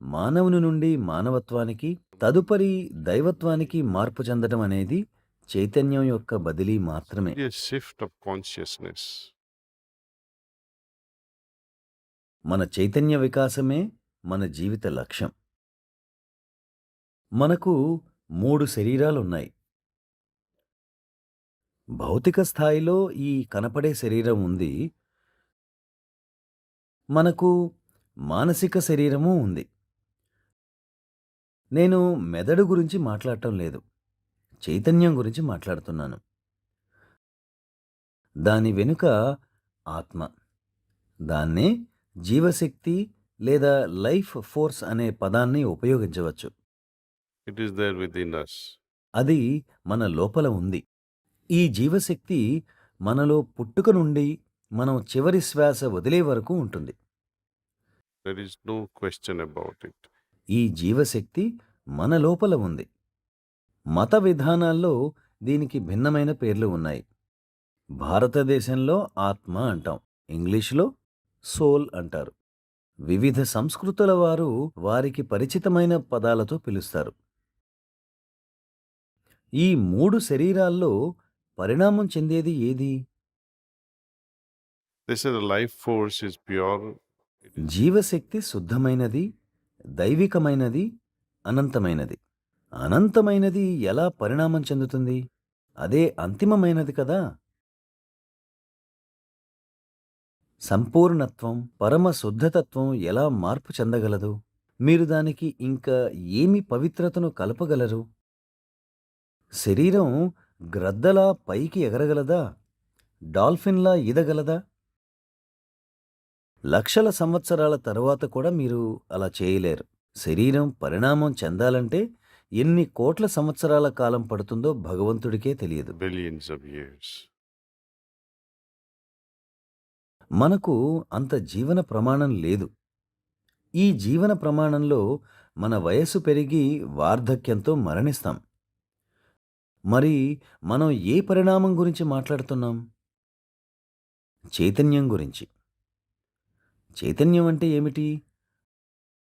మానవుని నుండి మానవత్వానికి, తదుపరి దైవత్వానికి మార్పు చెందటం అనేది చైతన్యం యొక్క బదిలీ మాత్రమే. A shift of consciousness. మన చైతన్య వికాసమే మన జీవిత లక్ష్యం. మనకు 3 శరీరాలున్నాయి. భౌతిక స్థాయిలో ఈ కనపడే శరీరం ఉంది. మనకు మానసిక శరీరము ఉంది. నేను మెదడు గురించి మాట్లాడటం లేదు. చైతన్యం గురించి మాట్లాడుతున్నాను. దాని వెనుక ఆత్మ. దాన్నే జీవశక్తి లేదా లైఫ్ ఫోర్స్ అనే పదాన్ని ఉపయోగించవచ్చు. It is there within us. అది మన లోపల ఉంది. ఈ జీవశక్తి మనలో పుట్టుక నుండి మనం చివరి శ్వాస వదిలే వరకు ఉంటుంది. There is no question about it. ఈ జీవశక్తి మన లోపల ఉంది. మత విధానాల్లో దీనికి భిన్నమైన పేర్లు ఉన్నాయి. భారతదేశంలో ఆత్మ అంటాం. ఇంగ్లీష్లో సోల్ అంటారు. వివిధ సంస్కృతుల వారు వారికి పరిచితమైన పదాలతో పిలుస్తారు. ఈ 3 శరీరాల్లో పరిణామం చెందేది ఏది? They say the life force is pure. జీవశక్తి శుద్ధమైనది, దైవికమైనది, అనంతమైనది. అనంతమైనది ఎలా పరిణామం చెందుతుంది? అదే అంతిమమైనది కదా! సంపూర్ణత్వం, పరమ శుద్ధతత్వం ఎలా మార్పు చెందగలదు? మీరు దానికి ఇంకా ఏమి పవిత్రతను కలపగలరు? శరీరం గ్రద్దలా పైకి ఎగరగలదా? డాల్ఫిన్లా ఈదగలదా? లక్షల సంవత్సరాల తరువాత కూడా మీరు అలా చేయలేరు. శరీరం పరిణామం చెందాలంటే ఎన్ని కోట్ల సంవత్సరాల కాలం పడుతుందో భగవంతుడికే తెలియదు. Billions of years. మనకు అంత జీవన ప్రమాణం లేదు. ఈ జీవన ప్రమాణంలో మన వయస్సు పెరిగి వార్ధక్యంతో మరణిస్తాం. మరి మనం ఏ పరిణామం గురించి మాట్లాడుతున్నాం? చైతన్యం గురించి. చైతన్యం అంటే ఏమిటి?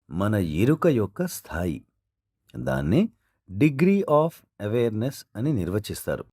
మన ఎరుక యొక్క స్థాయి. దాన్నే డిగ్రీ ఆఫ్ అవేర్నెస్ అని నిర్వచిస్తారు.